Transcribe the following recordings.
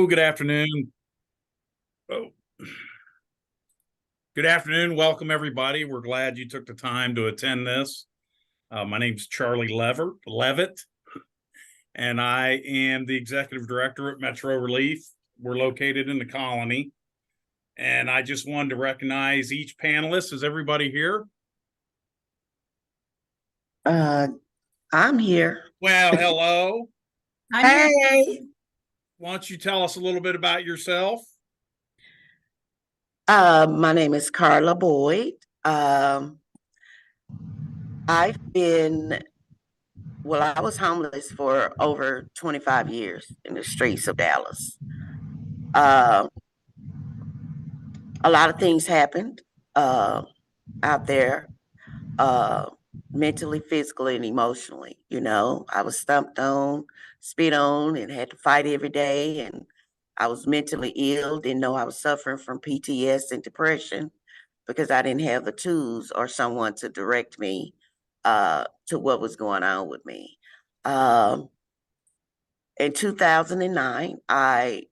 Good afternoon. Oh, good afternoon. Welcome, everybody. We're glad you took the time to attend this. My name's Charlie Levitt, and I am the executive director at Metro Relief. We're located in the colony, and I just wanted to recognize each panelist. Is everybody here? Uh, I'm here. Well, hello. I'm here. Hey, Why don't you tell us a little bit about yourself? my name is Carla Boyd. I've been, I was homeless for over 25 years in the streets of Dallas. Uh, a lot of things happened out there, uh, mentally, physically, and emotionally. I was stumped on, spit on, and had to fight every day. And I was mentally ill, didn't know I was suffering from PTS and depression because I didn't have the tools or someone to direct me to what was going on with me. Um, in 2009, I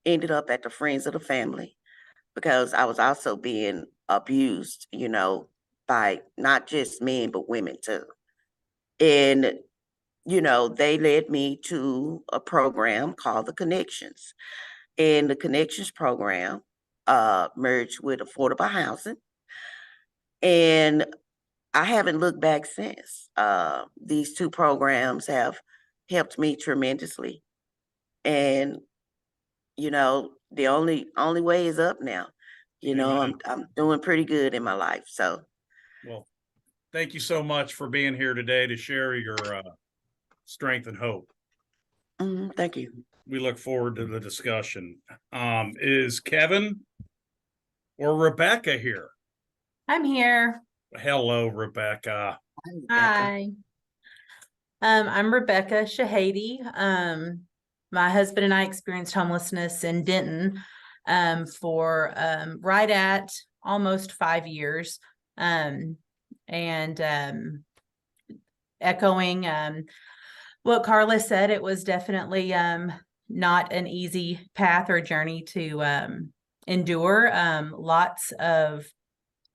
ended up at the Friends of the Family because I was also being abused, by not just men, but women too. And, they led me to a program called the Connections. And the Connections program merged with affordable housing. And I haven't looked back since. These two programs have helped me tremendously. And, the only way is up now. I'm doing pretty good in my life. So Well, thank you so much for being here today to share your strength and hope. thank you. We look forward to the discussion. Is Kevin or Rebecca here? I'm here. Hello, Rebecca. Hi. I'm Rebecca Shahady. My husband and I experienced homelessness in Denton for right at almost 5 years. And echoing what Carla said, it was definitely not an easy path or journey to endure. Lots of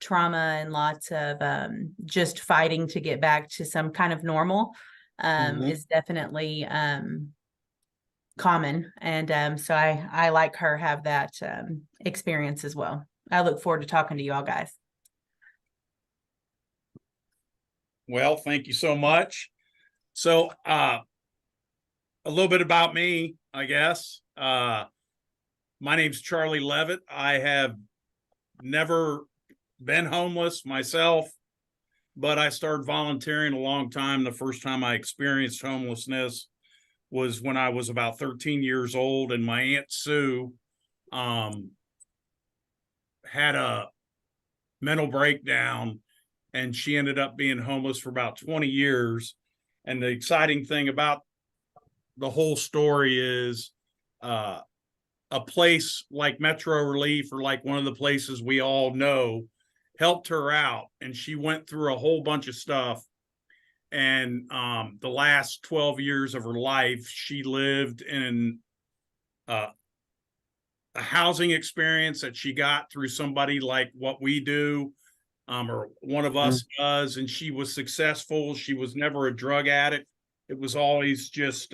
trauma and lots of just fighting to get back to some kind of normal is definitely common. And so I like her have that experience as well. I look forward to talking to you all guys. Well, thank you so much. So a little bit about me, I guess. My name's Charlie Levitt. I have never been homeless myself, but I started volunteering a long time. The first time I experienced homelessness was when I was about 13 years old, and my Aunt Sue had a mental breakdown, and she ended up being homeless for about 20 years. And the exciting thing about the whole story is a place like Metro Relief, or like one of the places we all know, helped her out, and she went through a whole bunch of stuff. And the last 12 years of her life, she lived in a housing experience that she got through somebody like what we do, or one of us does. And she was successful. She was never a drug addict. It was always just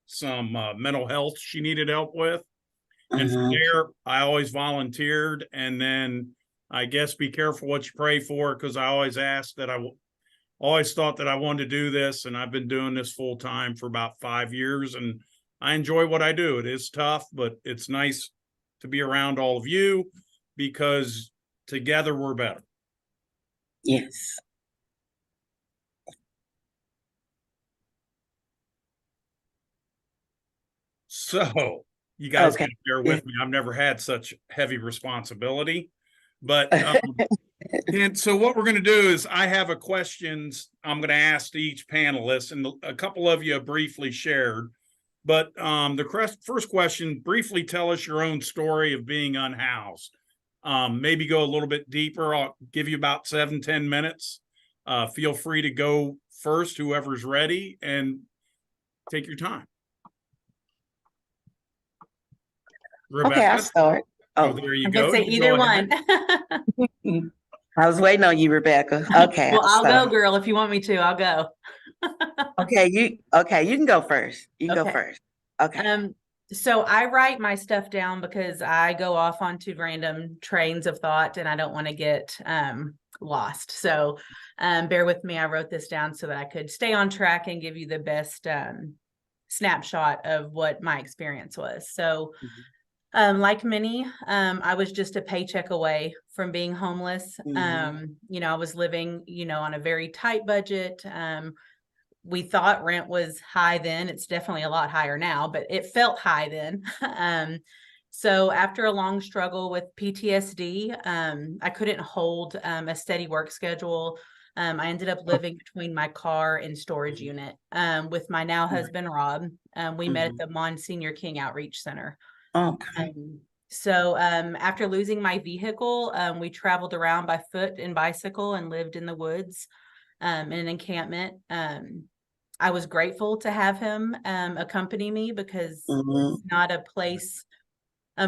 some mental health she needed help with. And from there, I always volunteered. And then I guess be careful what you pray for, because I always asked that always thought that I wanted to do this. And I've been doing this full time for about 5 years. And I enjoy what I do. It is tough, but it's nice to be around all of you, because together we're better. Yes. So you guys Okay. can bear with me. I've never had such heavy responsibility, but and so what we're going to do is I have a questions I'm going to ask to each panelist, and a couple of you have briefly shared. But the first question, briefly tell us your own story of being unhoused. Maybe go a little bit deeper. I'll give you about 7-10 minutes. Feel free to go first, whoever's ready, and take your time. Okay, I'll Rebecca? start. Oh, Oh, there you I'm gonna go. say You go either ahead. one. I was waiting on you, Rebecca. Okay, Well, I'll I'll go, start. girl. If you want me to, I'll go. Okay, you can go first. You can go Okay. first. Okay. So I write my stuff down because I go off onto random trains of thought and I don't want to get lost. So bear with me. I wrote this down so that I could stay on track and give you the best snapshot of what my experience was. So like many, I was just a paycheck away from being homeless. You know, I was living, you know, on a very tight budget. We thought rent was high then. It's definitely a lot higher now, but it felt high then. So after a long struggle with PTSD, I couldn't hold a steady work schedule. I ended up living between my car and storage unit with my now husband, Rob. We met at the Monsignor King Outreach Center. Okay. After losing my vehicle, we traveled around by foot and bicycle and lived in the woods in an encampment. I was grateful to have him accompany me because it's not a place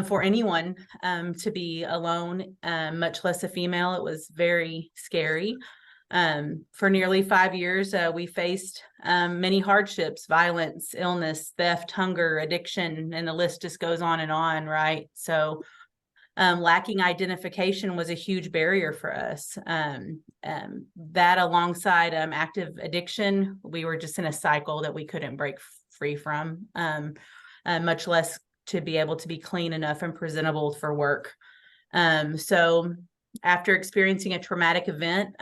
for anyone to be alone, much less a female. It was very scary. For nearly 5 years, we faced many hardships, violence, illness, theft, hunger, addiction, and the list just goes on, right? So lacking identification was a huge barrier for us. That alongside active addiction, we were just in a cycle that we couldn't break free from, much less to be able to be clean enough and presentable for work. So after experiencing a traumatic event,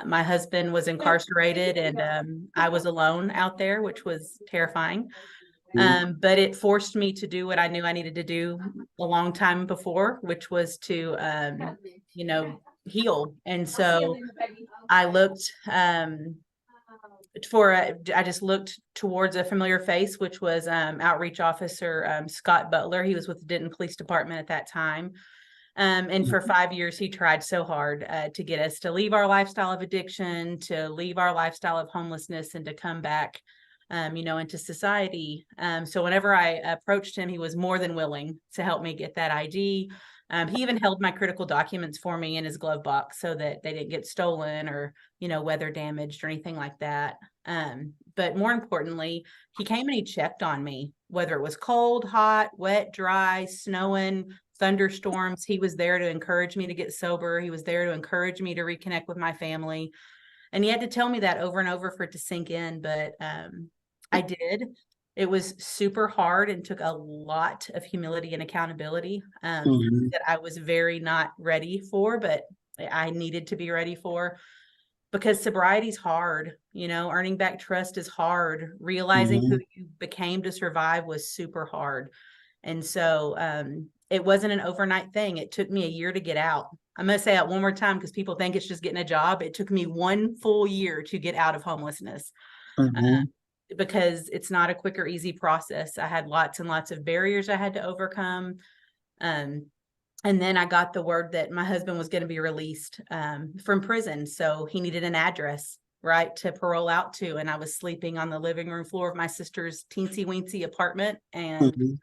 my husband was incarcerated and I was alone out there, which was terrifying. But it forced me to do what I knew I needed to do a long time before, which was to, you know, heal. And so I looked I just looked towards a familiar face, which was outreach officer Scott Butler. He was with the Denton Police Department at that time. And for 5 years, he tried so hard to get us to leave our lifestyle of addiction, to leave our lifestyle of homelessness, and to come back, you know, into society. So whenever I approached him, he was more than willing to help me get that ID. He even held my critical documents for me in his glove box so that they didn't get stolen or, you know, weather damaged or anything like that. But more importantly, he came and he checked on me, whether it was cold, hot, wet, dry, snowing, thunderstorms. He was there to encourage me to get sober. He was there to encourage me to reconnect with my family. And he had to tell me that over and over for it to sink in. But I did. It was super hard and took a lot of humility and accountability that I was very not ready for, but I needed to be ready for, because sobriety's hard. You know, earning back trust is hard. Realizing who you became to survive was super hard. And so it wasn't an overnight thing. It took me a year to get out. I'm going to say that one more time because people think it's just getting a job. It took me 1 full year to get out of homelessness because it's not a quick or easy process. I had lots and lots of barriers I had to overcome. And then I got the word that my husband was going to be released from prison. So he needed an address, right, to parole out to. And I was sleeping on the living room floor of my sister's teensy weensy apartment. And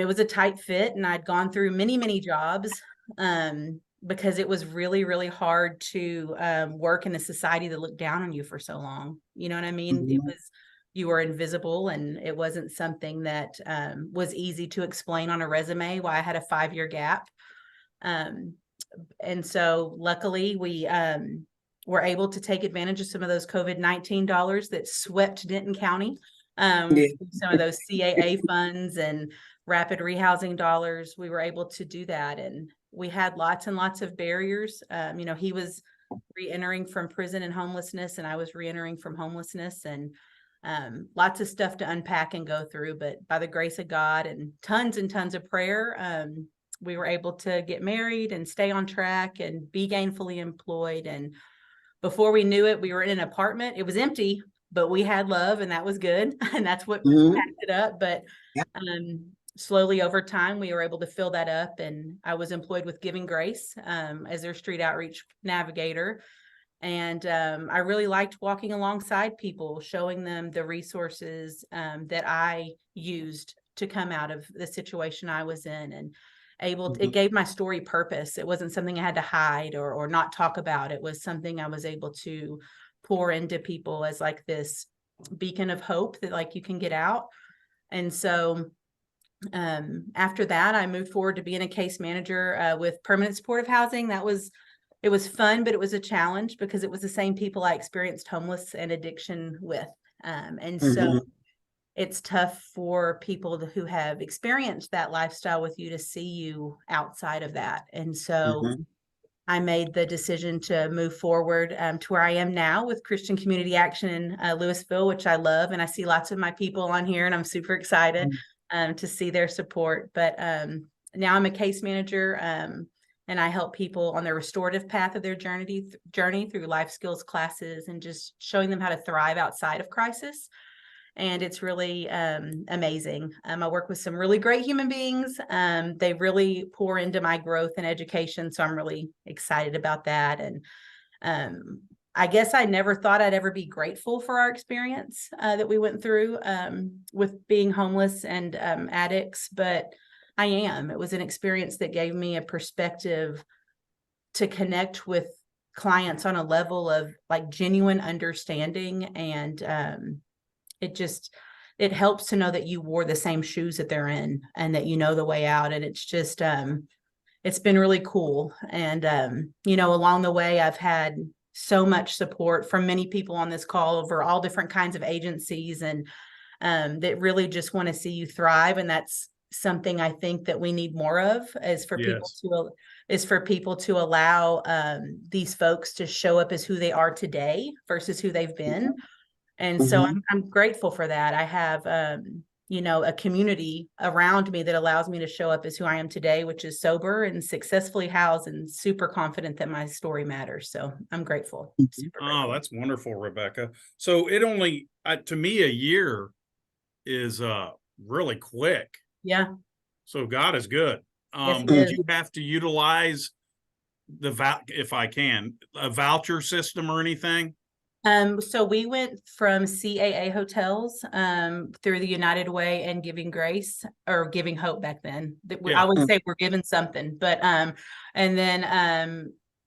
it was a tight fit, and I'd gone through many, many jobs because it was really, really hard to work in a society that looked down on you for so long. You know what I mean? It was, you were invisible, and it wasn't something that was easy to explain on a resume why I had a 5-year gap. And so luckily we were able to take advantage of some of those COVID-19 dollars that swept Denton County. Some of those CAA funds and rapid rehousing dollars, we were able to do that. And we had lots and lots of barriers. You know, he was re-entering from prison and homelessness, and I was re-entering from homelessness, and lots of stuff to unpack and go through. But by the grace of God and tons of prayer, we were able to get married and stay on track and be gainfully employed. And before we knew it, we were in an apartment. It was empty, but we had love, and that was good. And that's what packed it up. But slowly over time, we were able to fill that up. And I was employed with Giving Grace as their street outreach navigator. And I really liked walking alongside people, showing them the resources that I used to come out of the situation I was in, and able Mhm. it gave my story purpose. It wasn't something I had to hide or not talk about. It was something I was able to pour into people as like this beacon of hope that like you can get out. And so after that, I moved forward to being a case manager with permanent supportive housing. It was fun, but it was a challenge because it was the same people I experienced homeless and addiction with. And so it's tough for people who have experienced that lifestyle with you to see you outside of that. And so I made the decision to move forward to where I am now with Christian Community Action in Louisville, which I love. And I see lots of my people on here, and I'm super excited to see their support. But now I'm a case manager, and I help people on their restorative path of their journey through life skills classes and just showing them how to thrive outside of crisis. And it's really amazing. I work with some really great human beings. They really pour into my growth and education. So I'm really excited about that. And I guess I never thought I'd ever be grateful for our experience that we went through with being homeless and addicts, but I am. It was an experience that gave me a perspective to connect with clients on a level of like genuine understanding, and it helps to know that you wore the same shoes that they're in and that you know the way out. And it's just it's been really cool. And along the way I've had so much support from many people on this call over all different kinds of agencies, and that really just want to see you thrive. And that's something I think that we need more of, is for people to allow these folks to show up as who they are today versus who they've been. And so I'm grateful for that. I have, a community around me that allows me to show up as who I am today, which is sober and successfully housed and super confident that my story matters. So I'm grateful. Super grateful. Oh, that's wonderful, Rebecca. So it only, to me, a year is really quick. Yeah. So God is good. Yes, Did you have to utilize if I can, a voucher system or anything? So we went from CAA hotels through the United Way and Giving Grace, or Giving Hope back then. I would say we're given something, but and then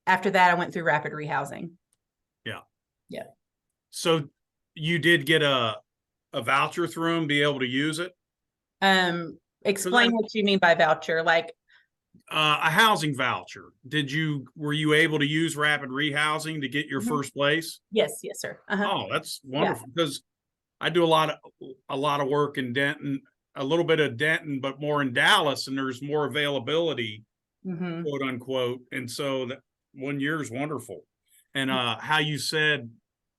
after that I went through rapid rehousing. Yeah. So you did get a voucher through them, be able to use it? Explain what you mean by voucher. Like a housing voucher. Were you able to use rapid rehousing to get your first place? Yes, sir. Oh, that's wonderful, because I do a lot of work in Denton, a little bit of Denton, but more in Dallas, and there's more availability, quote unquote. And so that 1 year is wonderful. And how you said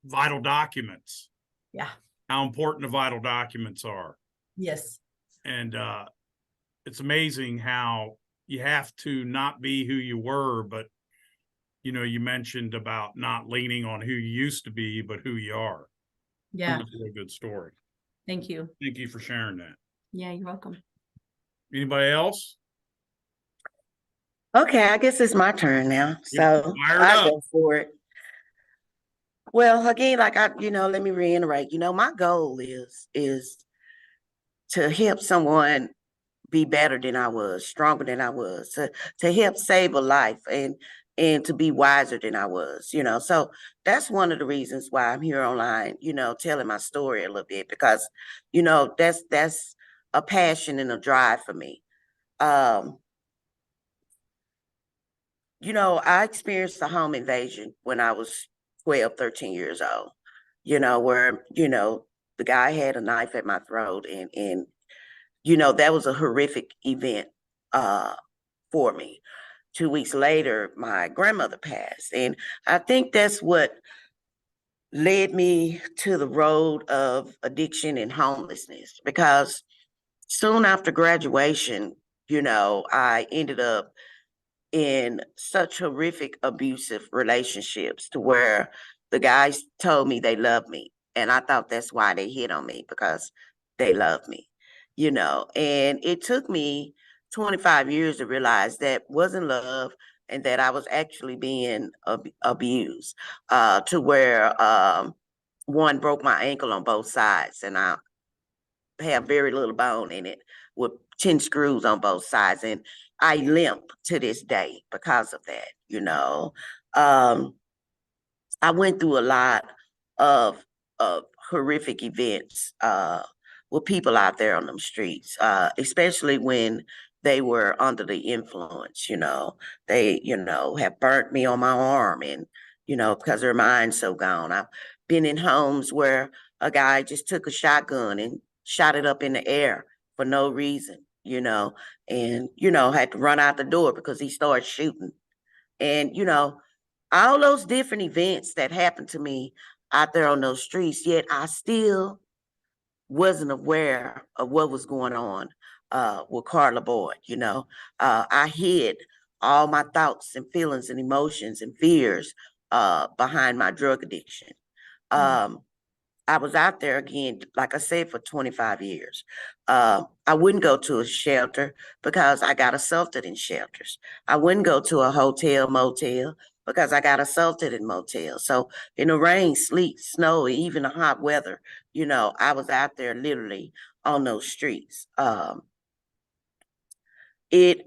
vital documents. Yeah. How important the vital documents are. Yes. And it's amazing how you have to not be who you were, but you mentioned about not leaning on who you used to be, but who you are. Yeah. That's a really good story. Thank you. Thank you for sharing that. Yeah, you're welcome. Anybody else? Okay, I guess it's my turn now. So I go for it. Well, again, let me reiterate, my goal is to help someone be better than I was, stronger than I was, to help save a life and to be wiser than I was, So that's one of the reasons why I'm here online, telling my story a little bit, because, that's a passion and a drive for me. I experienced a home invasion when I was 12, 13 years old, where, the guy had a knife at my throat, and that was a horrific event for me. 2 weeks later, my grandmother passed. And I think that's what led me to the road of addiction and homelessness, because soon after graduation, I ended up in such horrific abusive relationships to where the guys told me they loved me. And I thought that's why they hit on me, because they loved me, and it took me 25 years to realize that wasn't love, and that I was actually being abused to where one broke my ankle on both sides. And have very little bone in it with 10 screws on both sides. And I limp to this day because of that, you know. I went through a lot of horrific events with people out there on them streets, especially when they were under the influence, you know. They, you know, have burnt me on my arm and, you know, because their mind's so gone. I've been in homes where a guy just took a shotgun and shot it up in the air for no reason, you know, and, you know, had to run out the door because he started shooting. And, you know, all those different events that happened to me out there on those streets, yet I still wasn't aware of what was going on with Carla Boyd, you know. I hid all my thoughts and feelings and emotions and fears behind my drug addiction. Um, I was out there again, like I said, for 25 years. I wouldn't go to a shelter because I got assaulted in shelters. I wouldn't go to a hotel, motel because I got assaulted in motels. So in the rain, sleet, snow, even the hot weather, you know, I was out there literally on those streets. It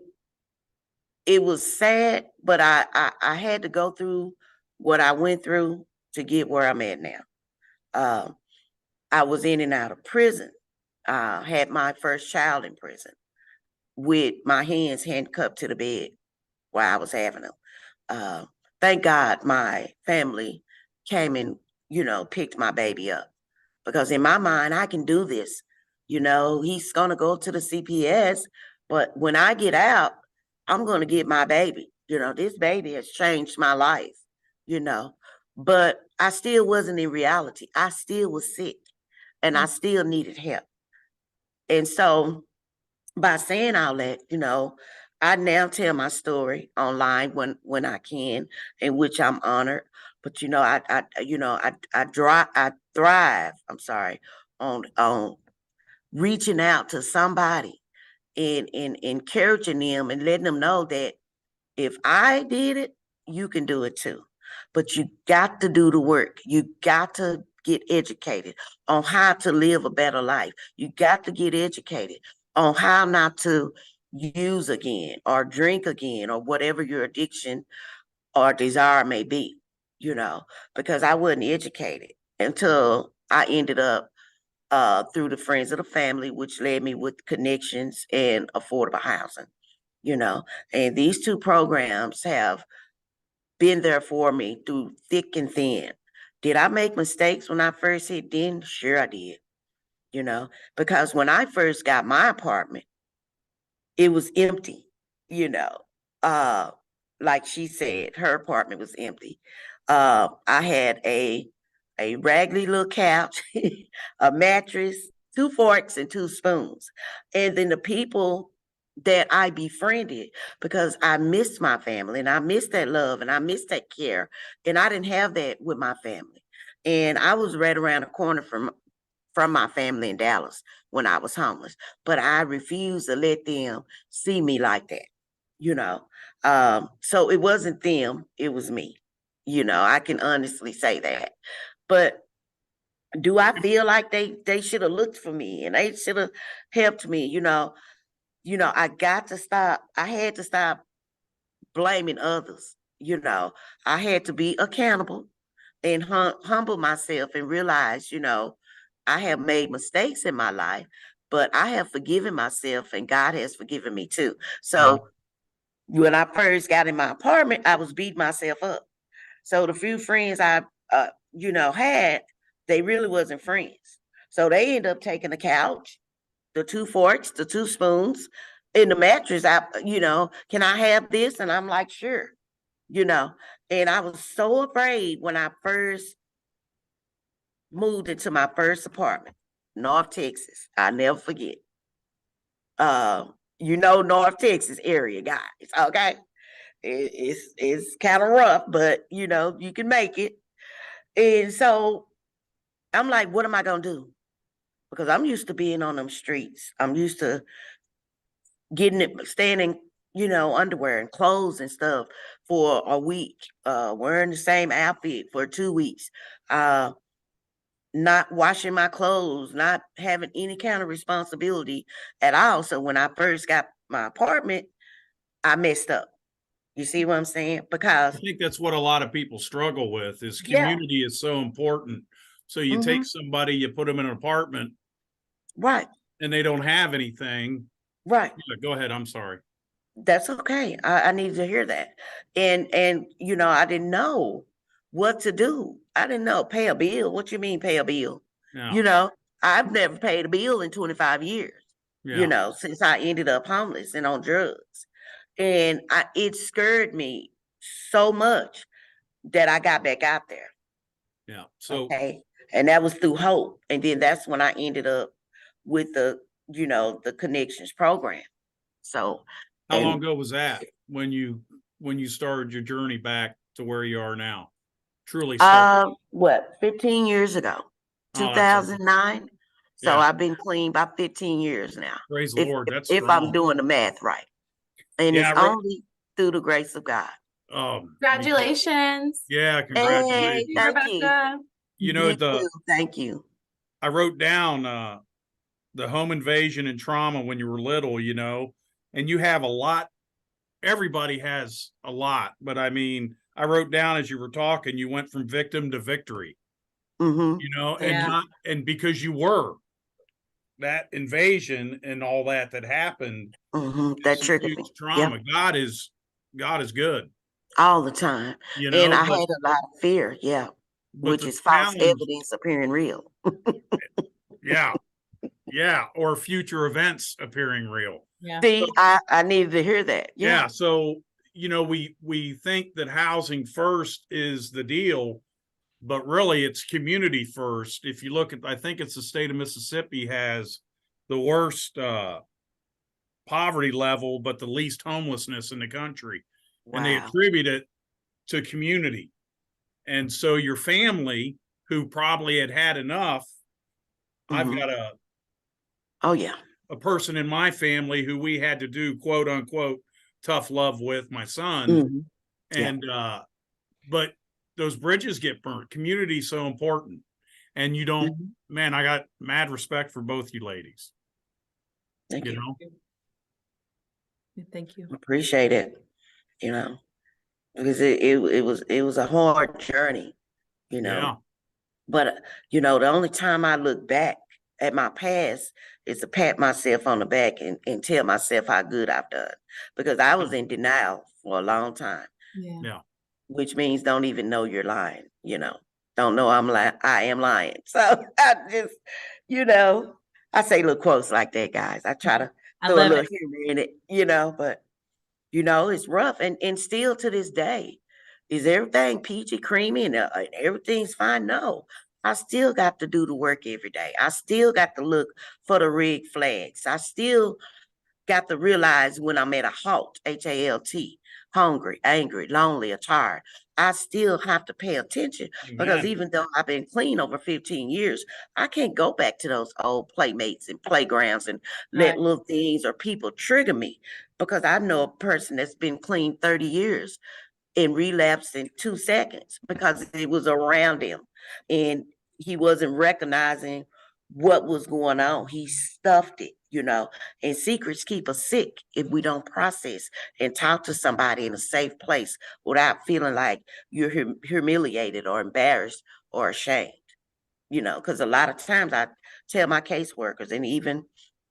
it was sad, but I had to go through what I went through to get where I'm at now. Um, I was in and out of prison. Had my first child in prison with my hands handcuffed to the bed while I was having them. Uh, thank God my family came and, you know, picked my baby up because in my mind, I can do this. You know, he's going to go to the CPS, but when I get out, I'm going to get my baby. You know, this baby has changed my life, you know, but I still wasn't in reality. I still was sick and I still needed help. And so by saying all that, you know, I now tell my story online when I can, in which I'm honored. But you know, I thrive. I'm sorry, on reaching out to somebody and encouraging them and letting them know that if I did it, you can do it too. But you got to do the work. You got to get educated on how to live a better life. You got to get educated on how not to use again or drink again or whatever your addiction or desire may be, you know, because I wasn't educated until I ended up through the friends of the family, which led me with connections and affordable housing, you know. And these two programs have been there for me through thick and thin. Did I make mistakes when I first hit Denton? Sure, I did, you know, because when I first got my apartment, it was empty, you know. Uh, like she said, her apartment was empty. I had a raggedy little couch, a mattress, two forks, and two spoons. And then the people that I befriended, because I missed my family and I missed that love and I missed that care. And I didn't have that with my family. And I was right around the corner from my family in Dallas when I was homeless, but I refused to let them see me like that, you know. So it wasn't them, it was me. You know, I can honestly say that. But do I feel like they should have looked for me and they should have helped me, you know? You know, I got to stop. I had to stop blaming others, you know. I had to be accountable and humble myself and realize, you know, I have made mistakes in my life, but I have forgiven myself and God has forgiven me too. So when I first got in my apartment, I was beating myself up. So the few friends I, you know, had, they really wasn't friends. So they end up taking the couch, the two forks, the two spoons, and the mattress. I, you know, can I have this? And I'm like, sure, you know. And I was so afraid when I first moved into my first apartment, North Texas. I'll never forget. You know, North Texas area, guys. Okay, it's kind of rough, but you know you can make it. And so I'm like, what am I gonna do? Because I'm used to being on them streets. I'm used to getting it, standing, you know, underwear and clothes and stuff for a week, wearing the same outfit for 2 weeks. not washing my clothes, not having any kind of responsibility at all. So when I first got my apartment, I messed up. You see what I'm saying? I Because think that's what a lot of people struggle with is yeah, community is so important. So you take somebody, you put them in an apartment right, and they don't have anything. right. Yeah, go ahead. I'm sorry. That's okay. I needed to hear that. And I didn't know what to do. I didn't know pay a bill. What you mean pay a bill? Yeah. You know, I've never paid a bill in 25 years, Yeah. since I ended up homeless and on drugs. And it scared me so much that I got back out there. Yeah. So Okay. And that was through hope. And then that's when I ended up with the connections program. So, how long and ago was that when you started your journey back to where you are now? Truly start. what, 15 years ago, Oh, that's 2009. So yeah. I've been clean about 15 years now. Praise the If Lord. That's if I'm strong. doing the math right. And Yeah. it's I wrote, only through the grace of God. Congratulations. yeah. Hey, Congratulations. thank you. You know, You too. Thank you. I wrote down, the home invasion and trauma when you were little, and you have a lot. Everybody has a lot, but I mean, I wrote down as you were talking, you went from victim to victory, Mm-hmm. and Yeah. and because you were that invasion and all that happened, Mm-hmm. is That some triggered me. huge Yeah. trauma. God is good, All the time. And I but had a lot of fear. Yeah. but Which the is false challenge, evidence appearing real. yeah, yeah, or future events appearing real. Yeah. So See, I needed to hear that. Yeah. yeah, so we think that housing first is the deal, but really it's community first. If you look at, I think it's the state of Mississippi has the worst poverty level, but the least homelessness in the country. And they Wow. attribute it to community. And so your family, who probably had enough, I've Mm-hmm. got Oh yeah. a person in my family who we had to do quote unquote tough love with, my son. Mm-hmm. Yeah. And but those bridges get burnt. Community is so important. And you don't, Mhm. man, I got mad respect for both you ladies. Thank You you. know, Thank you. Appreciate it. You know, because it was a hard journey. You know, yeah, but the only time I look back at my past is to pat myself on the back and tell myself how good I've done, because I was in denial for a long time, Yeah. yeah, which means don't even know you're lying. Don't know I am lying. So I just, I say little quotes like that, guys. I try to I throw a love little it. humor in it, but it's rough. And still to this day, is everything peachy creamy and everything's fine? No, I still got to do the work every day. I still got to look for the red flags. I still got to realize when I'm at a halt, HALT, hungry, angry, lonely, or tired. I still have to pay attention, because amen. even though I've been clean over 15 years, I can't go back to those old playmates and playgrounds and let Right. little things or people trigger me, because I know a person that's been clean 30 years and relapsed in 2 seconds because it was around him and he wasn't recognizing what was going on. He stuffed it. And secrets keep us sick if we don't process and talk to somebody in a safe place without feeling like you're humiliated or embarrassed or ashamed. Because a lot of times I tell my caseworkers and even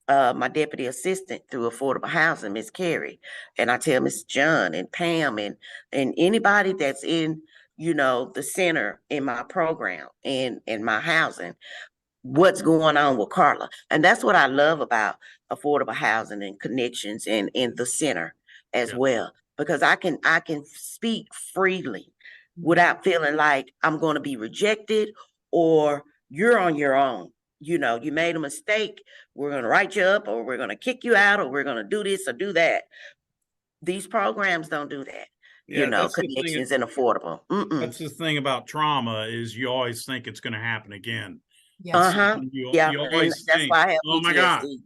my deputy assistant through affordable housing, Miss Carrie, and I tell Miss John and Pam and anybody that's in, the center in my program and in my housing, what's going on with Carla. And that's what I love about affordable housing and connections and in the center as Yeah, well, because I can speak freely without feeling like I'm going to be rejected or you're on your own. You made a mistake. We're going to write you up, or we're going to kick you out, or we're going to do this or do that. These programs don't do that. yeah. That's the thing. Connections and affordable. Mm-mm. That's the thing about trauma is you always think it's going to happen again. Yeah. It's Uh-huh. something Yeah. you And always that's think, why I have oh my God, PTSD.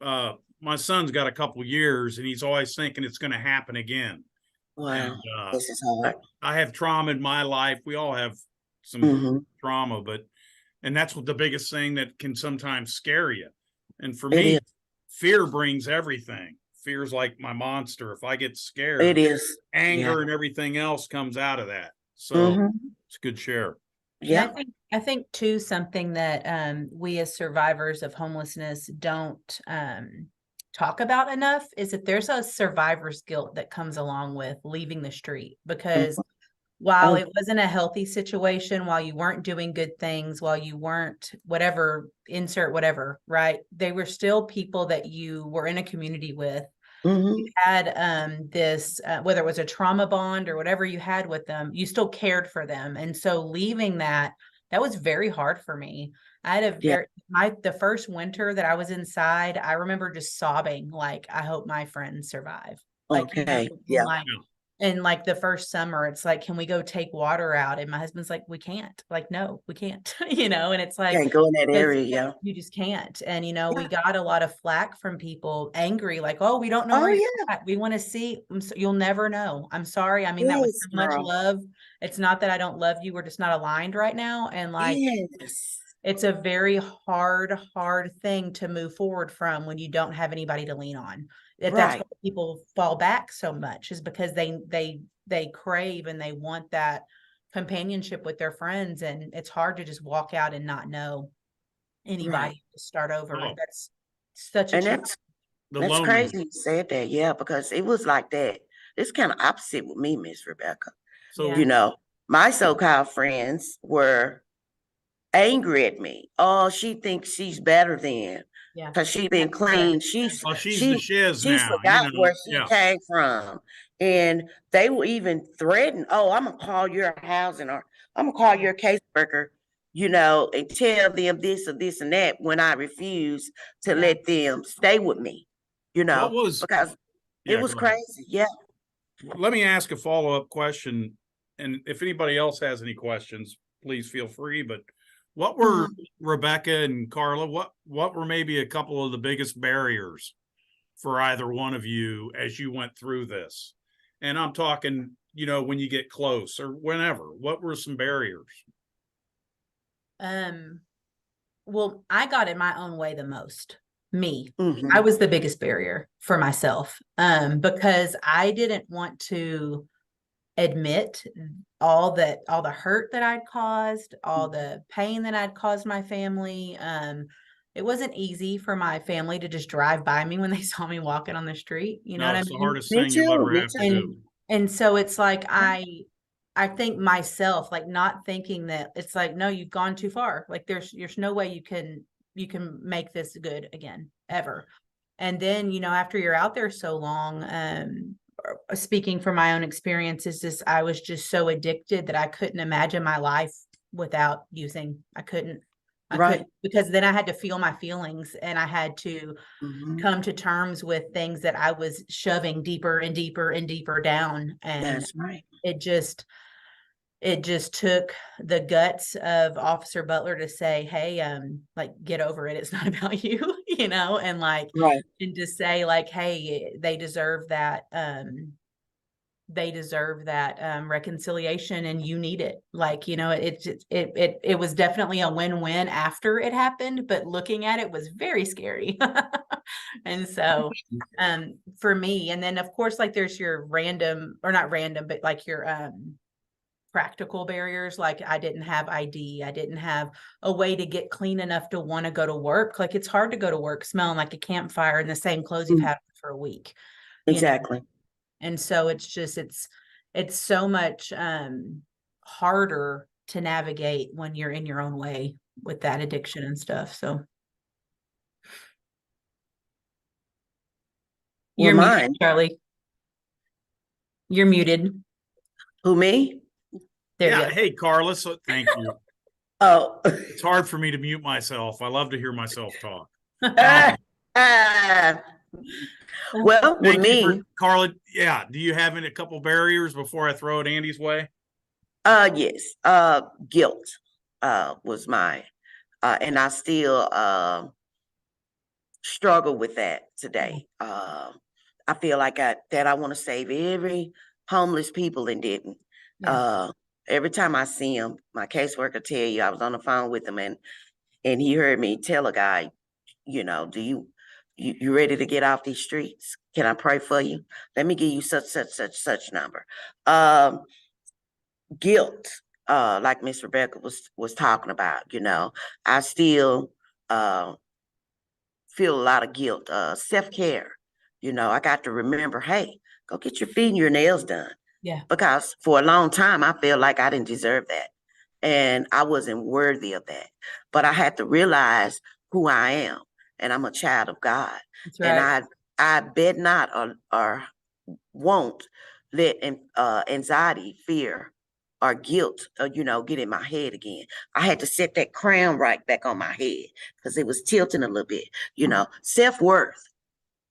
Yeah. my son's got a couple years and he's always thinking it's going to happen again. Wow. And This is hard. I have trauma in my life. We all have some Mm-hmm. trauma, but And that's what the biggest thing that can sometimes scare you. And for It me, is. fear brings everything. Fear's like my monster. If I get It scared, is. anger and everything else comes out of that. So Hmm. it's a good share. And Yeah. I think too, something that we as survivors of homelessness don't talk about enough is that there's a survivor's guilt that comes along with leaving the street, because while it wasn't a healthy situation, while you weren't doing good things, while you weren't whatever, insert whatever, right? They were still people that you were in a community with. Hmm. You had this whether it was a trauma bond or whatever you had with them, you still cared for them. And so leaving that was very hard for me. I had a Yeah. the first winter that I was inside, I remember just sobbing, like, I hope my friends survive. Like, Okay. and Yeah. like, and like the first summer, it's like, can we go take water out? And my husband's like, we can't. Like, no, we can't. And it's like, Can't go in that area. Yeah. you just can't. And we got a lot of flack from people, angry, like, oh, we don't know where Oh you're yeah. at. We want to see. You'll never know. I'm sorry. I mean that with Yes, so much girl. love. It's not that I don't love you. We're just not aligned right now. And like, Yes. it's a very hard thing to move forward from when you don't have anybody to lean on. That's Right. why people fall back so much, is because they crave and they want that companionship with their friends, and it's hard to just walk out and not know anybody Right. to start over. Oh. That's such a And challenge. The that's loneliness. crazy you said that. Yeah, because it was like that. It's kind of opposite with me, Miss Rebecca. So Yeah. My so-called friends were angry at me. Oh, she thinks she's better than, Yeah. because she been clean. well, she's the shiz She now, forgot where she yeah. came from. And they will even threaten, oh, I'm gonna call your housing, or I'm gonna call your caseworker, and tell them this or this and that, when I refuse to let them stay with me, What was, because it yeah, was go ahead. crazy. Yeah. Let me ask a follow-up question. And if anybody else has any questions, please feel free. But what were Rebecca and Carla, what were maybe a couple of the biggest barriers for either one of you as you went through this? And I'm talking, when you get close or whenever, what were some barriers? Well, I got in my own way the most. Me. Mhm. I was the biggest barrier for myself. Because I didn't want to admit all the hurt that I'd caused, all the pain that I'd caused my family. It wasn't easy for my family to just drive by me when they saw me walking on the street. You know No, what I it's the mean? hardest Me thing you'll too. ever Me have to too. do. And so it's like I think myself, like, not thinking that, it's like, no, you've gone too far. Like, there's no way you can make this good again, ever. And then, after you're out there so long, speaking from my own experiences, I was just so addicted that I couldn't imagine my life without using. I couldn't, Right. because then I had to feel my feelings, and I had to Mhm. come to terms with things that I was shoving deeper and deeper and deeper down. And That's right. it just took the guts of Officer Butler to say, hey, like, get over it. It's not about you, and like, Right. and to say, like, hey, they deserve that. Reconciliation, and you need it. Like, it was definitely a win-win after it happened, but looking at it was very scary. And so, for me, and then of course, like, there's your random, or not random, but like your, practical barriers. Like, I didn't have ID. I didn't have a way to get clean enough to want to go to work. Like, it's hard to go to work smelling like a campfire in the same clothes you've had for a week. Exactly. And so it's just, it's so much harder to navigate when you're in your own way with that addiction and stuff. So Well, you're muted, mine. Charlie. You're muted. Who, me? There Yeah. you go. Hey, Carla. So thank you. Oh. It's hard for me to mute myself. I love to hear myself talk. Well, with Thank you me, for Carla. Yeah. Do you have a couple barriers before I throw it Andy's way? yes, guilt, was mine. And I still, struggle with that today. I feel like I want to save every homeless people in Denton. Yeah. every time I see him, my caseworker tell you I was on the phone with him and he heard me tell a guy, do you ready to get off these streets? Can I pray for you? Let me give you such number. Guilt, like Miss Rebecca was talking about, I still feel a lot of guilt. Self-care, I got to remember, hey, go get your feet and your nails done. Yeah. Because for a long time I felt like I didn't deserve that and I wasn't worthy of that. But I had to realize who I am, and I'm a child of God. That's And right. I bet not or won't let anxiety, fear, or guilt, get in my head again. I had to set that crown right back on my head because it was tilting a little bit. Self-worth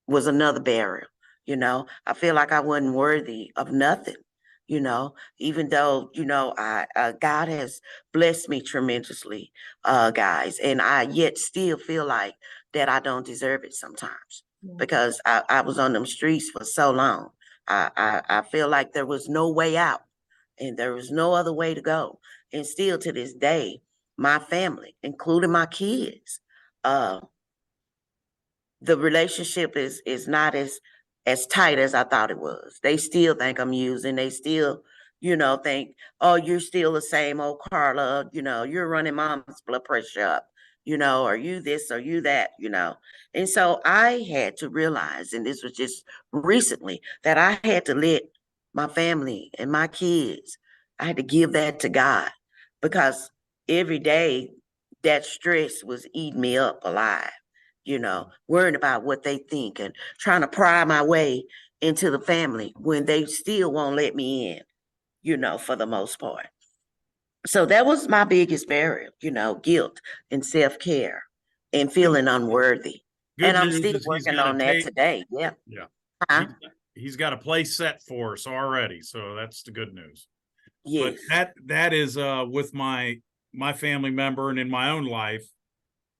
was another barrier. I feel like I wasn't worthy of nothing. Even though God has blessed me tremendously, guys, and I yet still feel like that I don't deserve it sometimes because I was on them streets for so long. I feel like there was no way out and there was no other way to go. And still to this day, my family, including my kids, the relationship is not as tight as I thought it was. They still think I'm using. They still, think, oh, you're still the same old Carla. You're running mom's blood pressure up. Are you this or you that? And so I had to realize, and this was just recently, that I had to let my family and my kids, I had to give that to God because every day that stress was eating me up alive. Worrying about what they think and trying to pry my way into the family when they still won't let me in, for the most part. So that was my biggest barrier, guilt and self-care and feeling unworthy. Good And I'm news still is he's working got a on that tape. today. Yeah. Yeah. Huh? He's got a place set for us already. So that's the good news. But Yes. that is with my family member and in my own life.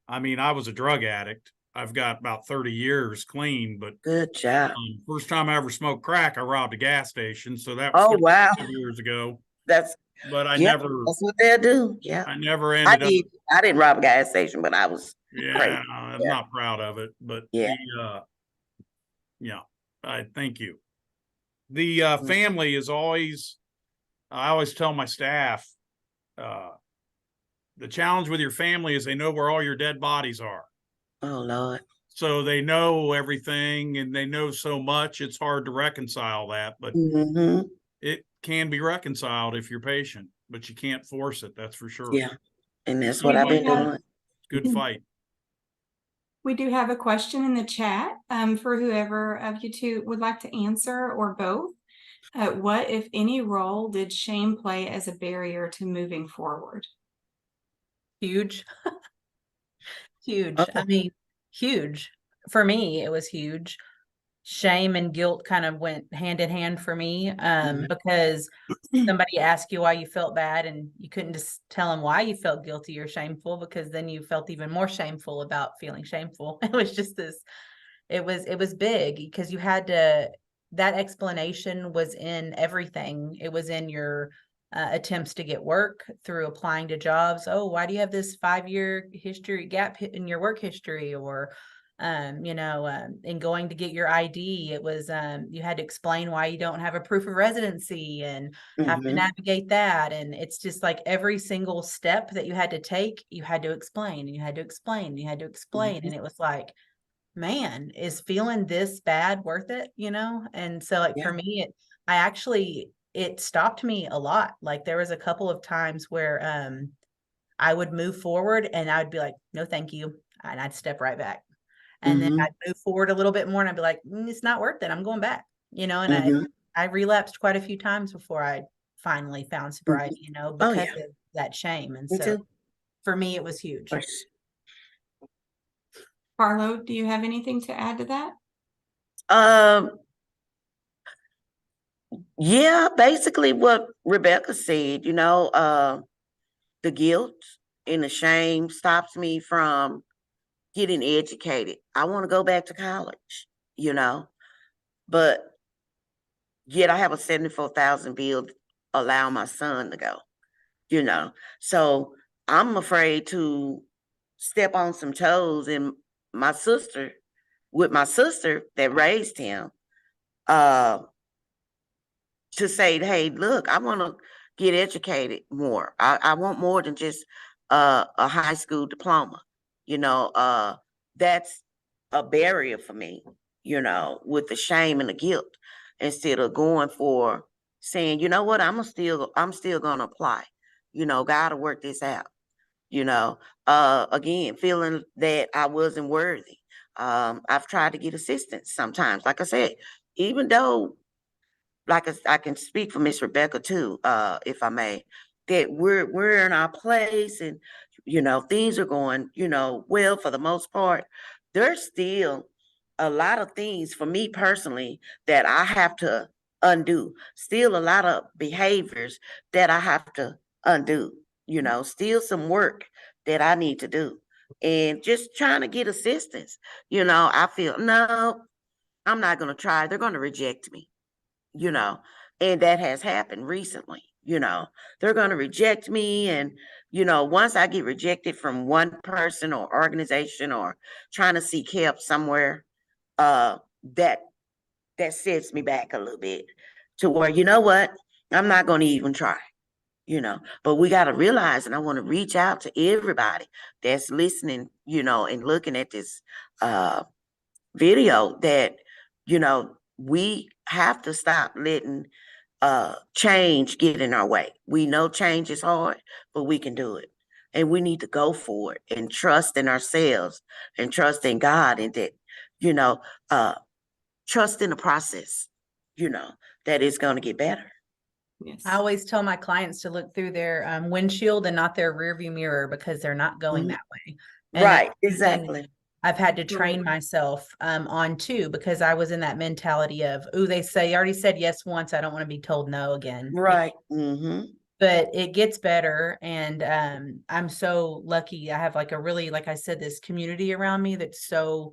I mean, I was a drug addict. I've got about 30 years clean, but Good job. first time I ever smoked crack, I robbed a gas station. So that was Oh, wow. 35 years ago. That's, But yeah, that's what they'll do. Yeah. I never I ended up. did. I didn't rob a gas station, but I was crazy. Yeah, I'm Yeah. not proud of it, but Yeah. yeah, I thank you. The Mm. family is always, I always tell my staff, uh, the challenge with your family is they know where all your dead bodies are. Oh, Lord. So they know everything and they know so much. It's hard to reconcile that, but Mm-hmm. it can be reconciled if you're patient, but you can't force it. That's for sure. Yeah. And that's Good what I've fight. been doing. Good fight. We do have a question in the chat for whoever of you two would like to answer, or both. What, if any, role did shame play as a barrier to moving forward? Huge. Huge. Okay. I mean, huge. For me, it was huge. Shame and guilt kind of went hand in hand for me, because somebody asked you why you felt bad and you couldn't just tell them why you felt guilty or shameful, because then you felt even more shameful about feeling shameful. It was just this, it was big because you had to, that explanation was in everything. It was in your attempts to get work, through applying to jobs. Oh, why do you have this 5-year history gap in your work history? Or in going to get your ID, it was you had to explain why you don't have a proof of residency and have to Mm-hmm. navigate that. And it's just like every single step that you had to take, you had to explain and you had to explain and you had to explain. Mm-hmm. And it was like, man, is feeling this bad worth it? And so like Yeah. for me, I actually, it stopped me a lot. Like there was a couple of times where I would move forward and I would be like, no, thank you. And I'd step right back. And then Mm-hmm. I'd move forward a little bit more and I'd be like, it's not worth it. I'm going back, and Mm-hmm. I relapsed quite a few times before I finally found sobriety, Oh, because yeah. of that shame. And Me so too. for me, it was Of huge. course. Carlo, do you have anything to add to that? Yeah, basically what Rebecca said, the guilt and the shame stops me from getting educated. I want to go back to college, but yet I have a 74,000 bill allow my son to go, you know. So I'm afraid to step on some toes, and my sister, with my sister that raised him, uh to say, hey, look, I want to get educated more. I want more than just a high school diploma. You know, that's a barrier for me, you know, with the shame and the guilt, instead of going for saying, you know what, I'm still gonna apply. You know, gotta work this out, you know. Again, feeling that I wasn't worthy. I've tried to get assistance sometimes, like I said, even though, like I can speak for Miss Rebecca too, if I may, that we're in our place, and you know things are going, you know, well for the most part. There's still a lot of things for me personally that I have to undo. Still a lot of behaviors that I have to undo. You know, still some work that I need to do, and just trying to get assistance. You know, I feel no, I'm not going to try. They're going to reject me, you know, and that has happened recently. You know, they're going to reject me. And, you know, once I get rejected from one person or organization or trying to seek help somewhere, uh, that sets me back a little bit to where, you know what, I'm not going to even try, you know. But we got to realize, and I want to reach out to everybody that's listening, you know, and looking at this video, that, you know, we have to stop letting change get in our way. We know change is hard, but we can do it. And we need to go for it and trust in ourselves and trust in God, and that, you know, trust in the process, you know, that it's going to get better. Yes. I always tell my clients to look through their windshield and not their rearview mirror, because they're not going Mhm. that way. And Right, that's something exactly. I've had to train Right. myself on too, because I was in that mentality of, oh, they say you already said yes once, I don't want to be told no again. Right. Mm-hmm. But it gets better, and I'm so lucky. I have like a really, like I said, this community around me that's so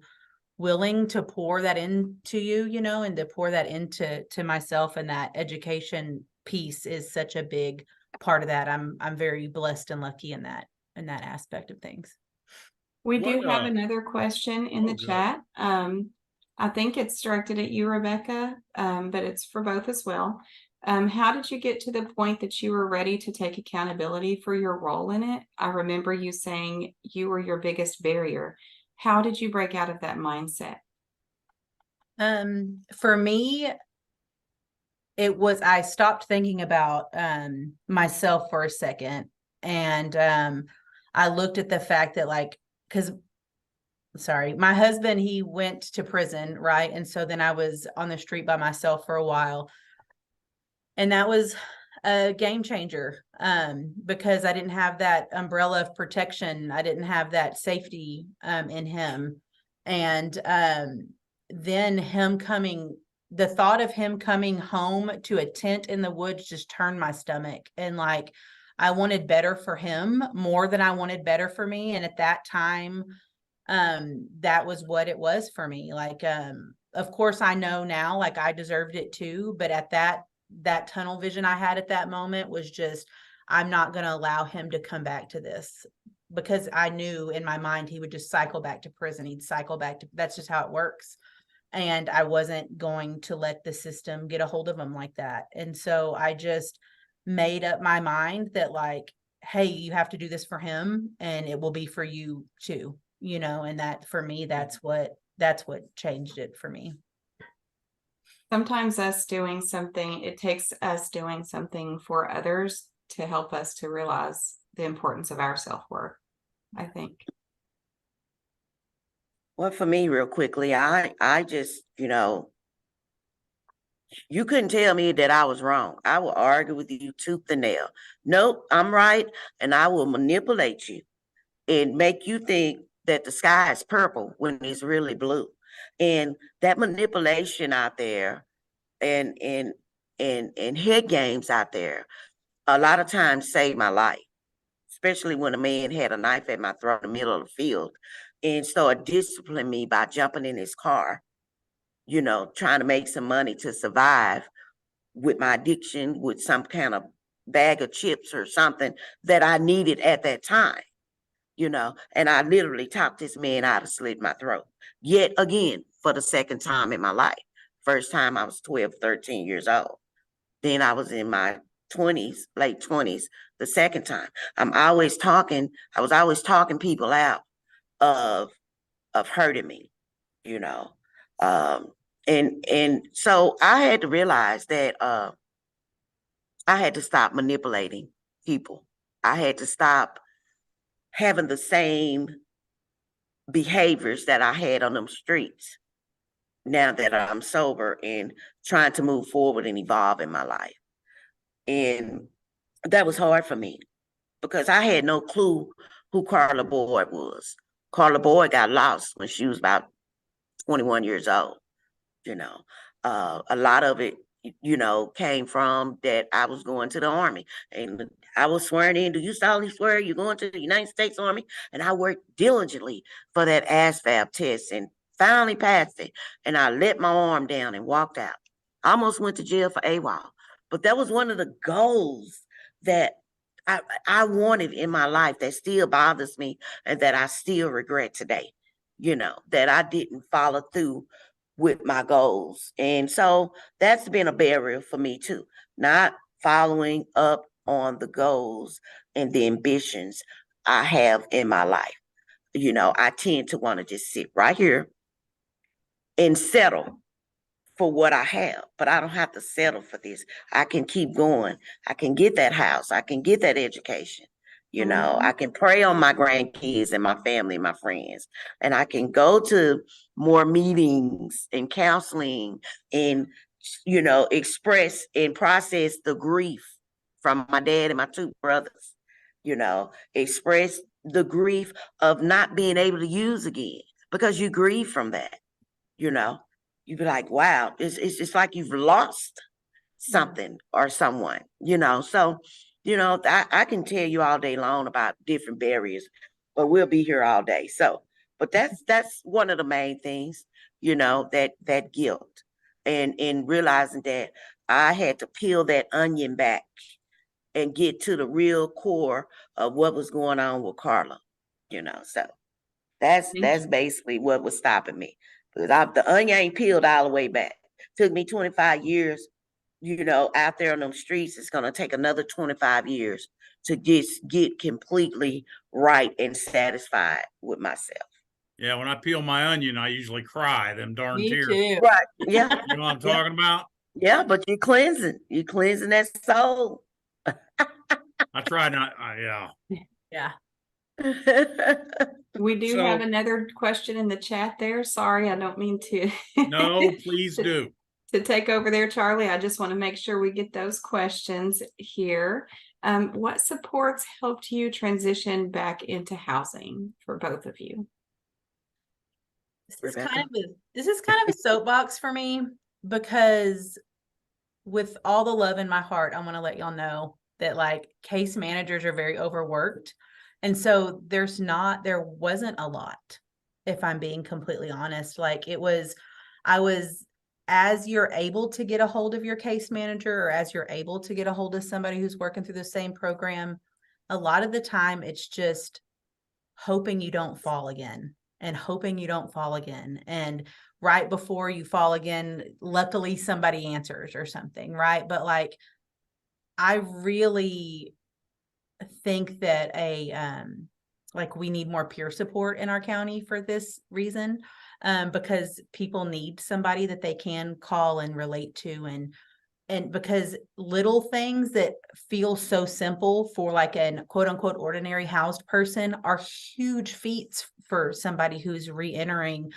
willing to pour that into you, you know, and to pour that into myself. And that education piece is such a big part of that. I'm very blessed and lucky in that aspect of things. We do What, have another question in the good. chat. I think it's directed at you, Rebecca, but it's for both as well. How did you get to the point that you were ready to take accountability for your role in it? I remember you saying you were your biggest barrier. How did you break out of that mindset? For me, it was, I stopped thinking about myself for a second, and I looked at the fact that, like, because my husband, he went to prison, right? And so then I was on the street by myself for a while, and that was a game changer, because I didn't have that umbrella of protection. I didn't have that safety in him. And then the thought of him coming home to a tent in the woods just turned my stomach. And like, I wanted better for him more than I wanted better for me. And at that time, that was what it was for me. Like, of course I know now, like, I deserved it too, but at that tunnel vision I had at that moment was just, I'm not going to allow him to come back to this, because I knew in my mind he would just cycle back to prison. He'd cycle back to, that's just how it works. And I wasn't going to let the system get a hold of him like that. And so I just made up my mind that, like, hey, you have to do this for him, and it will be for you too, you know. And that, for me, that's what changed it for me. Sometimes it takes us doing something for others to help us to realize the importance of our self-worth, I think. Well, for me, real quickly, I just, you know, you couldn't tell me that I was wrong. I will argue with you tooth and nail. Nope, I'm right. And I will manipulate you and make you think that the sky is purple when it's really blue. And that manipulation out there, and head games out there, a lot of times saved my life, especially when a man had a knife at my throat in the middle of the field and started disciplining me by jumping in his car, you know, trying to make some money to survive. with my addiction, with some kind of bag of chips or something that I needed at that time, and I literally talked this man out of slit my throat. Yet again, for the second time in my life. First time I was 12, 13 years old. Then I was in my 20s, late 20s, the second time. I was always talking people out of hurting me, you know. And so I had to realize that I had to stop manipulating people. I had to stop having the same behaviors that I had on them streets now that I'm sober and trying to move forward and evolve in my life. And that was hard for me because I had no clue who Carla Boyd was. Carla Boyd got lost when she was about 21 years old. A lot of it, came from that I was going to the Army and I was swearing in. Do you solemnly swear you're going to the United States Army? And I worked diligently for that ASVAB test and finally passed it. And I let my arm down and walked out. I almost went to jail for AWOL. But that was one of the goals that I wanted in my life that still bothers me and that I still regret today, that I didn't follow through with my goals. And so that's been a barrier for me too, not following up on the goals and the ambitions I have in my life. I tend to want to just sit right here and settle for what I have, but I don't have to settle for this. I can keep going. I can get that house. I can get that education. I can pray on my grandkids and my family and my friends, and I can go to more meetings and counseling and, express and process the grief from my dad and my two brothers, express the grief of not being able to use again because you grieve from that, you'd be like, wow, it's like you've lost something or someone, So, I can tell you all day long about different barriers, but we'll be here all day. So, but that's one of the main things, that guilt and realizing that I had to peel that onion back and get to the real core of what was going on with Carla, So that's basically what was stopping me. Because the onion ain't peeled all the way back. Took me 25 years, out there on them streets. It's going to take another 25 years to just get completely right and satisfied with myself. Yeah, when I peel my onion, I usually cry them darn Me tears. too. Right. Yeah. You know what I'm talking about? Yeah, but you're cleansing. You're cleansing that soul. I try not, yeah. Yeah. We do So- have another question in the chat there. Sorry, I don't mean to. No, please do. To take over there, Charlie. I just want to make sure we get those questions here. What supports helped you transition back into housing for both of you? This is kind of a soapbox for me because with all the love in my heart, I want to let y'all know that like case managers are very overworked. And so there wasn't a lot, if I'm being completely honest. As you're able to get a hold of your case manager or as you're able to get a hold of somebody who's working through the same program, a lot of the time it's just hoping you don't fall again and hoping you don't fall again. And right before you fall again, luckily somebody answers or something, right? But like, I really think that we need more peer support in our county for this reason, because people need somebody that they can call and relate to, and because little things that feel so simple for like an quote unquote ordinary housed person are huge feats for somebody who's re-entering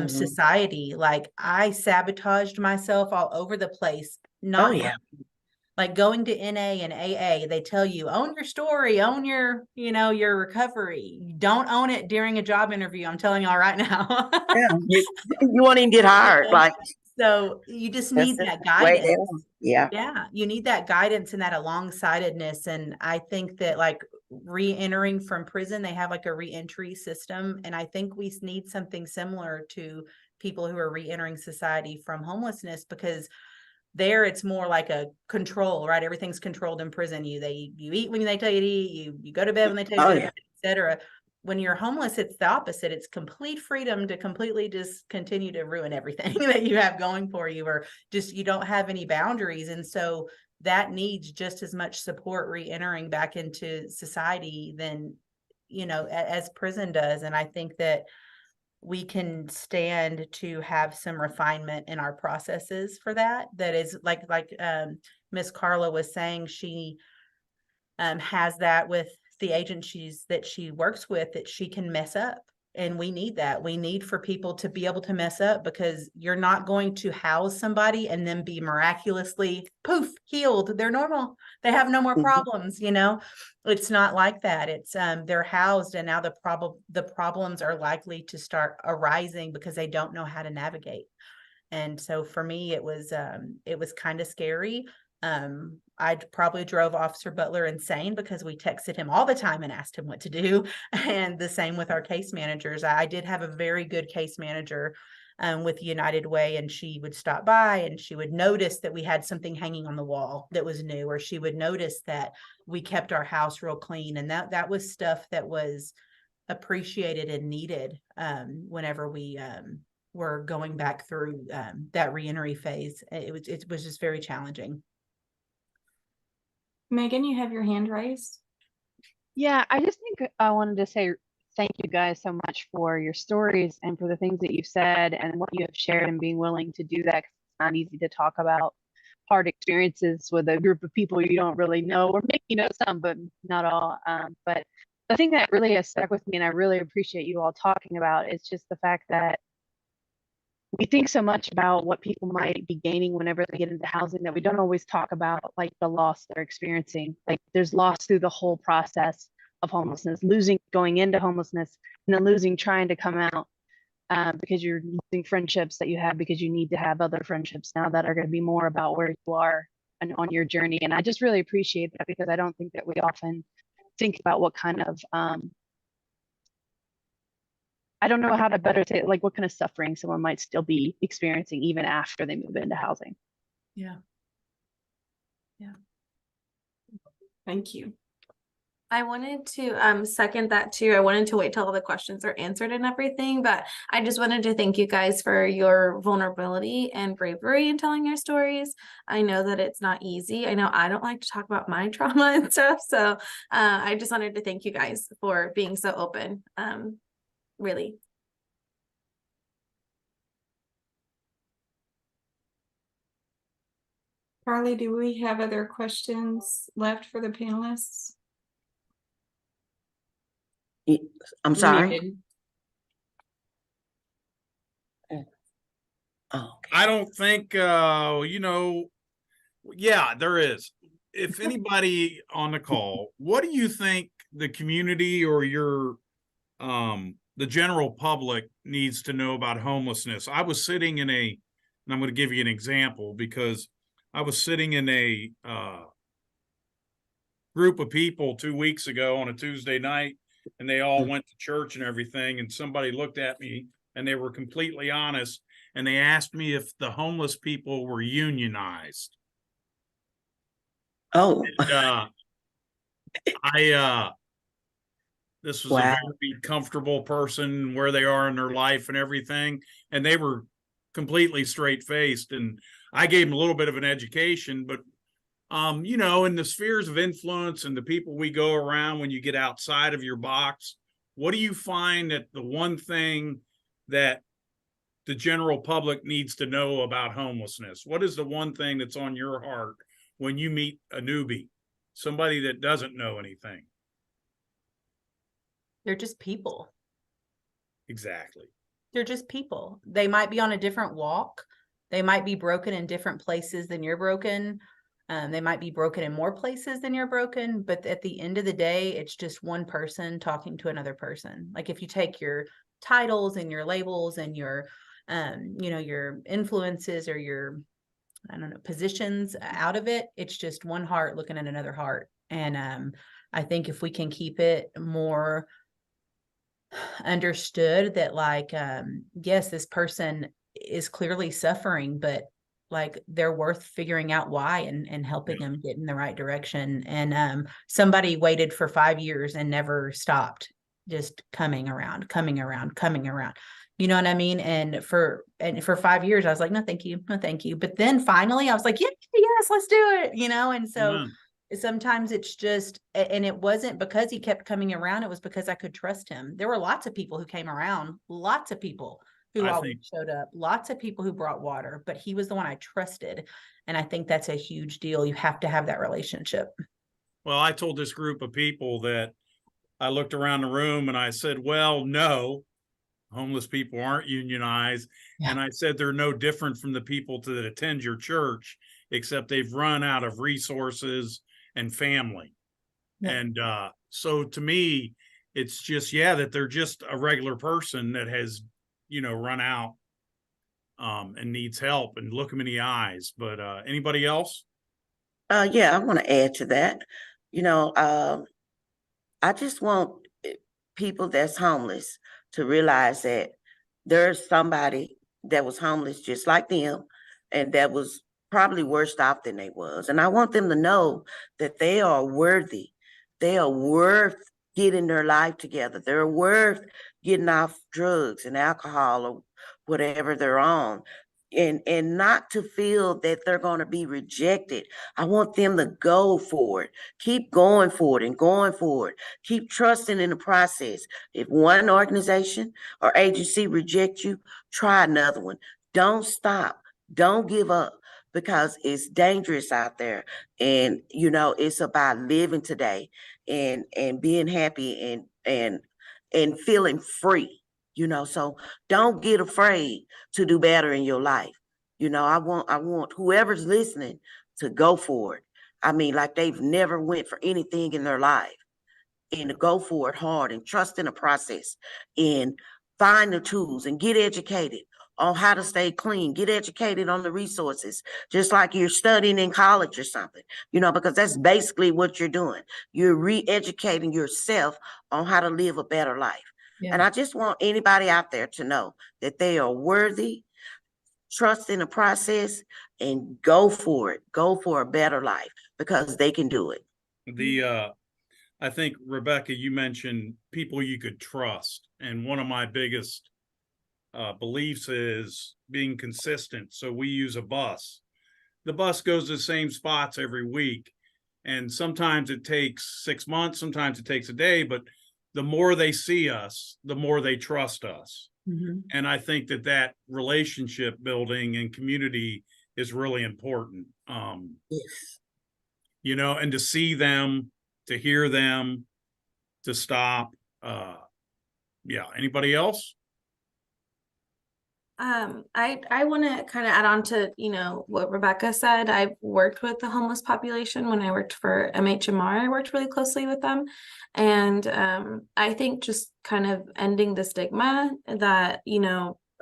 society. Like I sabotaged myself all over the place. Like going to NA and AA, they tell you, own your story, own your recovery. Don't own it during a job interview. I'm telling y'all right now. Yeah, you won't even get hired. Like, so you just need that guidance. Yeah. You need that guidance and that alongsidedness. And I think that like re-entering from prison, they have like a re-entry system. And I think we need something similar to people who are re-entering society from homelessness, because There, it's more like a control, right? Everything's controlled in prison. You eat when they tell you to eat, you go to bed when they tell you to go to bed, etc. When you're homeless, it's the opposite. It's complete freedom to completely just continue to ruin everything that you have going for you, or just you don't have any boundaries. And so that needs just as much support re-entering back into society than, as prison does. And I think that we can stand to have some refinement in our processes for that. That is like Miss Carla was saying, she has that with the agencies that she works with, that she can mess up. And we need that. We need for people to be able to mess up, because you're not going to house somebody and then be miraculously poof healed. They're normal. They have no more problems. It's not like that. It's they're housed, and now the problems are likely to start arising because they don't know how to navigate. And so for me, it was kind of scary. I probably drove Officer Butler insane, because we texted him all the time and asked him what to do. And the same with our case managers. I did have a very good case manager with United Way, and she would stop by and she would notice that we had something hanging on the wall that was new, or she would notice that we kept our house real clean. And that was stuff that was appreciated and needed whenever we were going back through that reentry phase. It was just very challenging. Megan, you have your hand raised. Yeah, I just think I wanted to say thank you guys so much for your stories and for the things that you've said and what you have shared, and being willing to do that. 'Cause it's not easy to talk about hard experiences with a group of people you don't really know, or maybe you know some, but not all. But the thing that really has stuck with me, and I really appreciate you all talking about, is just the fact that we think so much about what people might be gaining whenever they get into housing, that we don't always talk about like the loss they're experiencing. Like there's loss through the whole process of homelessness, losing going into homelessness, and then losing trying to come out, because you're losing friendships that you have, because you need to have other friendships now that are going to be more about where you are and on your journey. And I just really appreciate that, because I don't think that we often think about what kind of I don't know how to better say it, like what kind of suffering someone might still be experiencing even after they move into housing. Yeah. Thank you. I wanted to second that too. I wanted to wait till all the questions are answered and everything, but I just wanted to thank you guys for your vulnerability and bravery in telling your stories. I know that it's not easy. I know I don't like to talk about my trauma and stuff. So I just wanted to thank you guys for being so open. Really. Carly, do we have other questions left for the panelists? I'm sorry. Muted. Oh, okay. I don't think, yeah, there is. If anybody on the call, what do you think the community or the general public needs to know about homelessness? I was sitting in and I'm going to give you an example, because I was sitting in a group of people 2 weeks ago on a Tuesday night, and they all went to church and everything. And somebody looked at me, and they were completely honest. And they asked me if the homeless people were unionized. Oh, And, this was wow. a very comfortable person where they are in their life and everything. And they were completely straight faced. And I gave them a little bit of an education, but in the spheres of influence and the people we go around, when you get outside of your box, what do you find that the one thing that the general public needs to know about homelessness? What is the one thing that's on your heart when you meet a newbie, somebody that doesn't know anything? They're just people. Exactly. They're just people. They might be on a different walk. They might be broken in different places than you're broken. They might be broken in more places than you're broken, but at the end of the day, it's just one person talking to another person. Like if you take your titles and your labels and your, your influences or your, positions out of it, it's just one heart looking at another heart. And I think if we can keep it more understood that, like, yes, this person is clearly suffering, but like they're worth figuring out why and helping them get in the right direction. And somebody waited for 5 years and never stopped, just coming around, coming around, coming around. You know what I mean? And for 5 years, I was like, no, thank you, no, thank you. But then finally, I was like, yeah, yes, let's do it. You know, and so Amen. sometimes it's just, and it wasn't because he kept coming around, it was because I could trust him. There were lots of people who came around, lots of people who I always think- showed up, lots of people who brought water, but he was the one I trusted. And I think that's a huge deal. You have to have that relationship. Well, I told this group of people that I looked around the room and I said, well, no, homeless people aren't unionized. Yeah. And I said, they're no different from the people that attend your church, except they've run out of resources and family. Yeah. And so to me, it's just, yeah, that they're just a regular person that has, run out and needs help, and look them in the eyes. But anybody else? Yeah, I want to add to that. I just want people that's homeless to realize that there's somebody that was homeless just like them, and that was probably worse off than they was. And I want them to know that they are worthy. They are worth getting their life together. They're worth getting off drugs and alcohol or whatever they're on. And not to feel that they're going to be rejected. I want them to go for it. Keep going for it and going for it. Keep trusting in the process. If one organization or agency rejects you, try another one. Don't stop. Don't give up, because it's dangerous out there. And it's about living today and being happy and feeling free. So don't get afraid to do better in your life. I want whoever's listening to go for it. I mean, like they've never went for anything in their life, and to go for it hard and trust in the process and find the tools and get educated on how to stay clean, get educated on the resources, just like you're studying in college or something, because that's basically what you're doing. You're re-educating yourself on how to live a better life. Yeah. And I just want anybody out there to know that they are worthy, trust in the process, and go for it. Go for a better life, because they can do it. I think, Rebecca, you mentioned people you could trust. And one of my biggest beliefs is being consistent. So we use a bus. The bus goes to the same spots every week. And sometimes it takes 6 months, sometimes it takes a day, but the more they see us, the more they trust us. Mm-hmm. And I think that relationship building and community is really important. Yes. And to see them, to hear them, to stop. Yeah. Anybody else? I want to kind of add on to, what Rebecca said. I've worked with the homeless population when I worked for MHMR. I worked really closely with them. And I think just kind of ending the stigma that,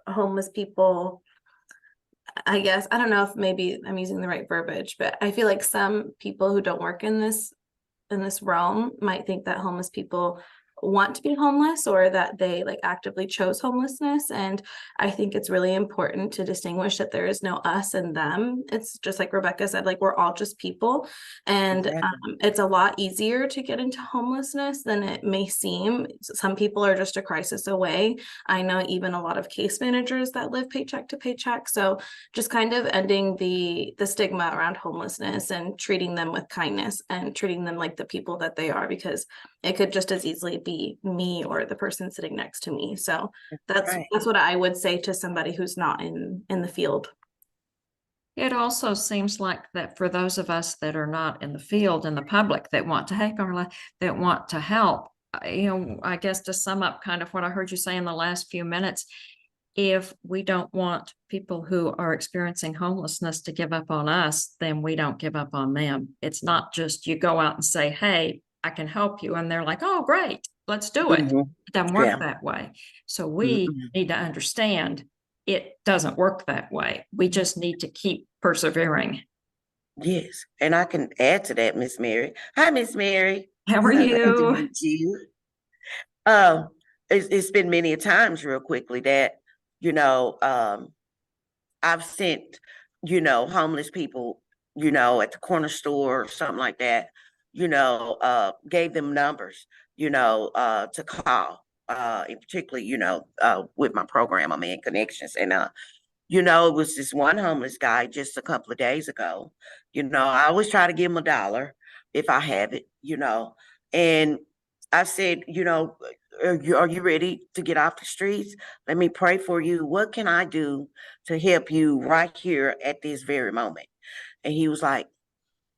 homeless people, I guess, I don't know if maybe I'm using the right verbiage, but I feel like some people who don't work in this realm might think that homeless people want to be homeless, or that they like actively chose homelessness. And I think it's really important to distinguish that there is no us and them. It's just like Rebecca said, like we're all just people. And Exactly. it's a lot easier to get into homelessness than it may seem. Some people are just a crisis away. I know even a lot of case managers that live paycheck to paycheck. So just kind of ending the stigma around homelessness and treating them with kindness and treating them like the people that they are, because it could just as easily be me or the person sitting next to me. So that's right. what I would say to somebody who's not in the field. It also seems like that for those of us that are not in the field, in the public, that want to help our life, that want to help, I guess to sum up kind of what I heard you say in the last few minutes, if we don't want people who are experiencing homelessness to give up on us, then we don't give up on them. It's not just you go out and say, hey, I can help you. And they're like, oh, great, let's do it. Mhm. It doesn't work Yeah. that way. So we need to understand it doesn't work that way. We just need to keep persevering. Yes. And I can add to that, Miss Mary. Hi, Miss Mary. How are Glad to you? meet you. It's been many a times real quickly that, I've sent homeless people, at the corner store or something like that, gave them numbers, to call, and particularly, with my program, I'm in Connections. And, it was this one homeless guy just a couple of days ago. I always try to give him $1 if I have it, and I said, are you ready to get off the streets? Let me pray for you. What can I do to help you right here at this very moment? And he was like,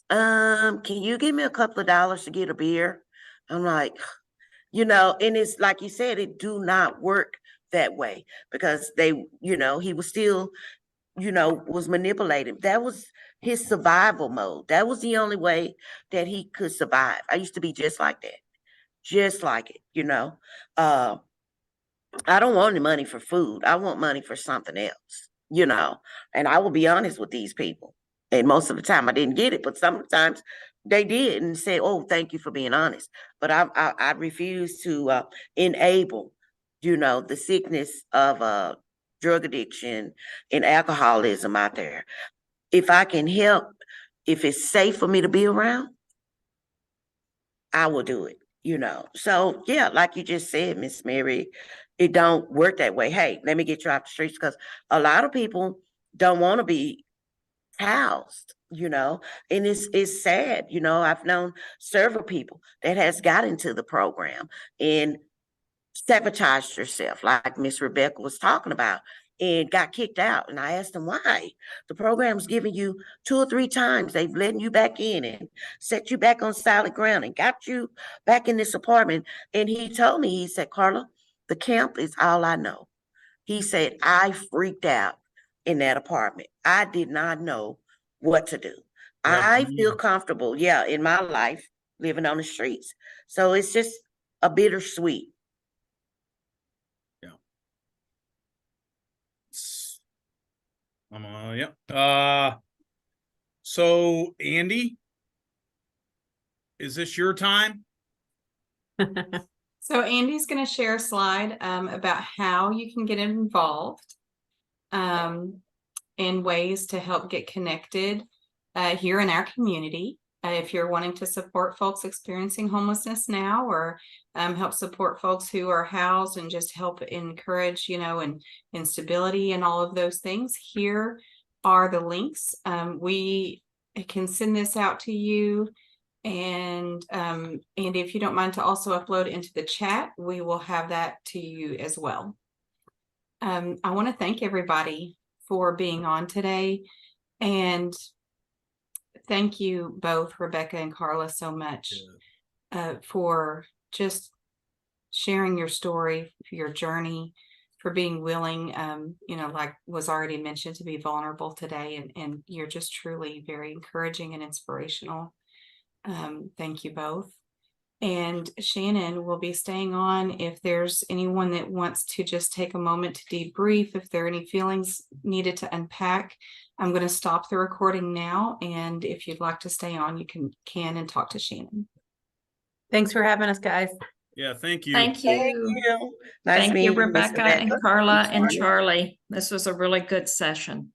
can you give me a couple of dollars to get a beer? I'm like, and it's like you said, it do not work that way, because he was still, was manipulated. That was his survival mode. That was the only way that he could survive. I used to be just like that, just like it. I don't want any money for food. I want money for something else, and I will be honest with these people. And most of the time I didn't get it, but sometimes they did and say, oh, thank you for being honest. But I refuse to enable, the sickness of drug addiction and alcoholism out there. If I can help, if it's safe for me to be around, I will do it, So yeah, like you just said, Miss Mary, it don't work that way. Hey, let me get you off the streets, because a lot of people don't want to be housed, and it's sad. I've known several people that has got into the program and sabotaged herself, like Miss Rebecca was talking about, and got kicked out. And I asked them why. The program's giving you 2 or 3 times. They've letting you back in and set you back on solid ground and got you back in this apartment. And he told me, he said, Carla, the camp is all I know. He said, I freaked out in that apartment. I did not know what to do. I feel comfortable, in my life living on the streets. So it's just a bittersweet. So Andy, is this your time? So Andy's going to share a slide about how you can get involved and ways to help get connected here in our community. If you're wanting to support folks experiencing homelessness now, or help support folks who are housed, and just help encourage, and instability and all of those things, here are the links. We can send this out to you. And Andy, if you don't mind to also upload into the chat, we will have that to you as well. I want to thank everybody for being on today, and thank you both, Rebecca and Carla, so much for just sharing your story, your journey, for being willing, like was already mentioned, to be vulnerable today. And you're just truly very encouraging and inspirational. Thank you both. And Shannon will be staying on if there's anyone that wants to just take a moment to debrief, if there are any feelings needed to unpack. I'm going to stop the recording now, and if you'd like to stay on, you can and talk to Shannon. Thanks for having us, guys. Yeah, thank you. Thank you. Thank you. Nice Thank meeting you, Miss Rebecca and Carla and Charlie. Charlie. This was a really good session.